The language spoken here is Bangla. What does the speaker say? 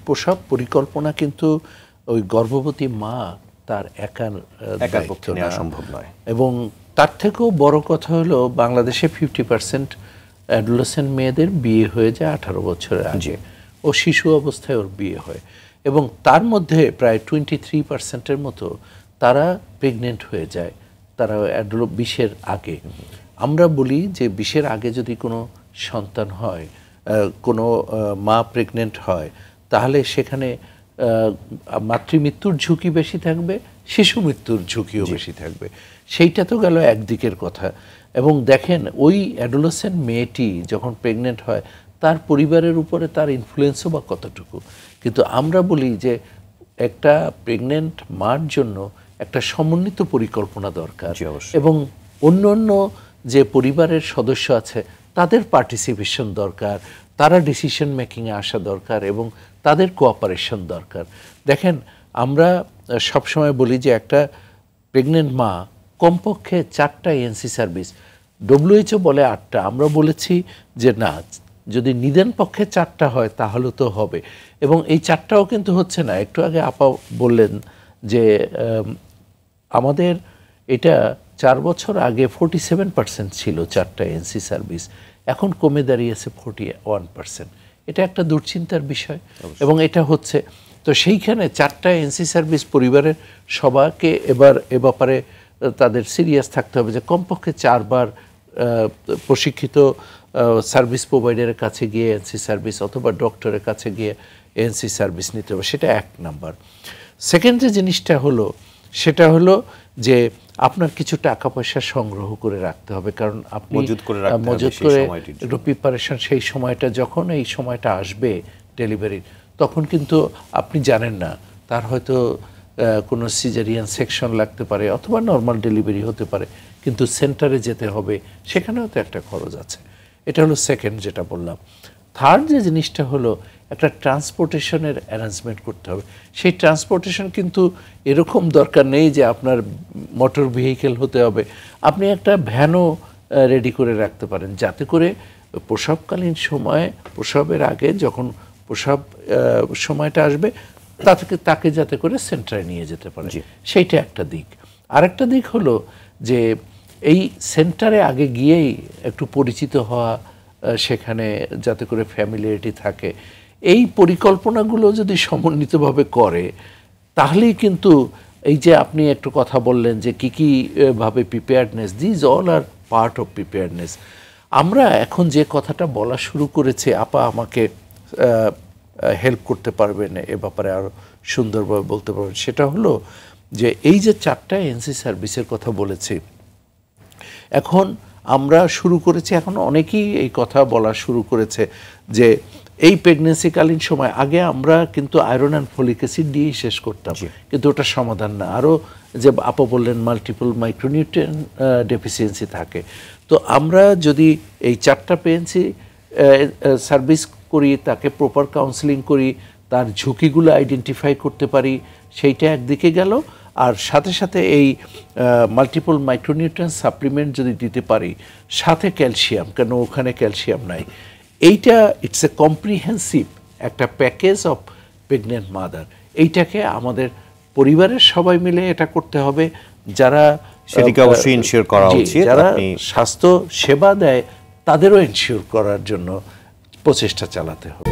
প্রসব পরিকল্পনা কিন্তু ওই গর্ভবতী মা তার একার পক্ষে নেওয়া সম্ভব নয়। এবং তার থেকেও বড় কথা হলো বাংলাদেশে 50% অ্যাডোলেসেন্ট মেয়েদের বিয়ে হয়ে যায় 18 বছরের আগে, ও শিশু অবস্থায় ওর বিয়ে হয়, এবং তার মধ্যে প্রায় 23%-এর মতো তারা প্রেগনেন্ট হয়ে যায় তারা 20-এর আগে। আমরা বলি যে 20-এর আগে যদি কোনো সন্তান হয়, কোনো মা প্রেগনেন্ট হয়, তাহলে সেখানে মাতৃমৃত্যুর ঝুঁকি বেশি থাকবে, শিশু মৃত্যুর ঝুঁকিও বেশি থাকবে। সেইটা তো গেল একদিকের কথা। এবং দেখেন ওই অ্যাডোলেসেন্ট মেয়েটি যখন প্রেগনেন্ট হয় তার পরিবারের উপরে তার ইনফ্লুয়েন্সও বা কতটুকু। কিন্তু আমরা বলি যে একটা প্রেগনেন্ট মার জন্য একটা সমন্বিত পরিকল্পনা দরকার, এবং অন্য অন্য যে পরিবারের সদস্য আছে তাদের পার্টিসিপেশন দরকার, তারা ডিসিশন মেকিংয়ে আসা দরকার, এবং তাদের কোঅপারেশন দরকার। দেখেন আমরা সবসময় বলি যে একটা প্রেগনেন্ট মা কমপক্ষে 4টা এএনসি সার্ভিস, WHO বলে 8টা, আমরা বলেছি যে না, যদি নিদেন পক্ষে 4টা হয় তাহলে তো হবে। এবং এই 4টাও কিন্তু হচ্ছে না। একটু আগে আপা বললেন যে আমাদের এটা 4 বছর আগে 47% ছিল 4টা এএনসি সার্ভিস, এখন কমে দাঁড়িয়েছে 41%। এটা একটা দুশ্চিন্তার বিষয়, এবং এটা হচ্ছে তো সেইখানে 4টা এএনসি সার্ভিস পরিবারের সবাইকে এবার এ ব্যাপারে তাদের সিরিয়াস থাকতে হবে যে কমপক্ষে 4বার প্রশিক্ষিত সার্ভিস প্রোভাইডারের কাছে গিয়ে এএনসি সার্ভিস অথবা ডক্টরের কাছে গিয়ে এএনসি সার্ভিস নিতে হবে। সেটা 1 নাম্বার। সেকেন্ড যে জিনিসটা হলো সেটা হলো যে আপনার কিছু টাকা পয়সা সংগ্রহ করে রাখতে হবে, কারণ আপনি মজুত করে একটু প্রিপারেশন, সেই সময়টা যখন এই সময়টা আসবে ডেলিভারির, তখন কিন্তু আপনি জানেন না, তার হয়তো কোনো সিজারিয়ান সেকশন লাগতে পারে অথবা নর্মাল ডেলিভারি হতে পারে, কিন্তু সেন্টারে যেতে হবে, সেখানেও তো একটা খরচ আছে। এটা হলো সেকেন্ড যেটা বললাম। থার্ড যে জিনিসটা হলো একটা ট্রান্সপোর্টেশনের অ্যারেঞ্জমেন্ট করতে হবে। সেই ট্রান্সপোর্টেশন কিন্তু এরকম দরকার নেই যে আপনার মোটর ভেহিকেল হতে হবে, আপনি একটা ভ্যানও রেডি করে রাখতে পারেন, যাতে করে প্রসবকালীন সময়ে, প্রসবের আগে যখন প্রসব সময়টা আসবে তাকে যাতে করে সেন্টারে নিয়ে যেতে পারে, সেইটা একটা দিক। আরেকটা দিক হলো যে এই সেন্টারে আগে গিয়েই একটু পরিচিত হওয়া, সেখানে যাতে করে ফ্যামিলিয়ারিটি থাকে, এই পরিকল্পনাগুলো যদি সমন্বিতভাবে করে তাহলেই কিন্তু এই যে আপনি একটু কথা বললেন যে কী ভাবে preparedness, these all are part of preparedness. আমরা এখন যে কথাটা বলা শুরু করেছে, আপা আমাকে হেল্প করতে পারবেন এ ব্যাপারে আরও সুন্দরভাবে বলতে পারবেন, সেটা হলো যে এই যে 4টা এএনসি সার্ভিসের কথা বলেছি, এখন আমরা শুরু করেছি, এখন অনেকেই এই কথা বলা শুরু করেছে যে এই প্রেগনেন্সিকালীন সময়, আগে আমরা কিন্তু আয়রন অ্যান্ড ফলিক অ্যাসিড দিয়েই শেষ করতাম, কিন্তু ওটা সমাধান না, আরও যে আপা বললেন মাল্টিপল মাইক্রোনিউট্রিয়েন্ট ডেফিসিয়েন্সি থাকে। তো আমরা যদি এই 4টা পিএনসি সার্ভিস করি, তাকে প্রপার কাউন্সেলিং করি, তার ঝুঁকিগুলো আইডেন্টিফাই করতে পারি, সেইটা একদিকে গেল। আর সাথে সাথে এই মাল্টিপল মাইক্রোনিউট্রিয়েন্ট সাপ্লিমেন্ট যদি দিতে পারি, সাথে ক্যালসিয়াম, কেন ওখানে ক্যালসিয়াম নাই, এইটা ইটস এ কম্প্রিহেন্সিভ একটা প্যাকেজ অফ প্রেগনেন্ট মাদার। এইটাকে আমাদের পরিবারের সবাই মিলে এটা করতে হবে, যারা সেটিকে অবশ্যই ইনশিওর করা উচিত, যারা স্বাস্থ্য সেবা দেয় তাদেরও ইনশিওর করার জন্য প্রচেষ্টা চালাতে হবে।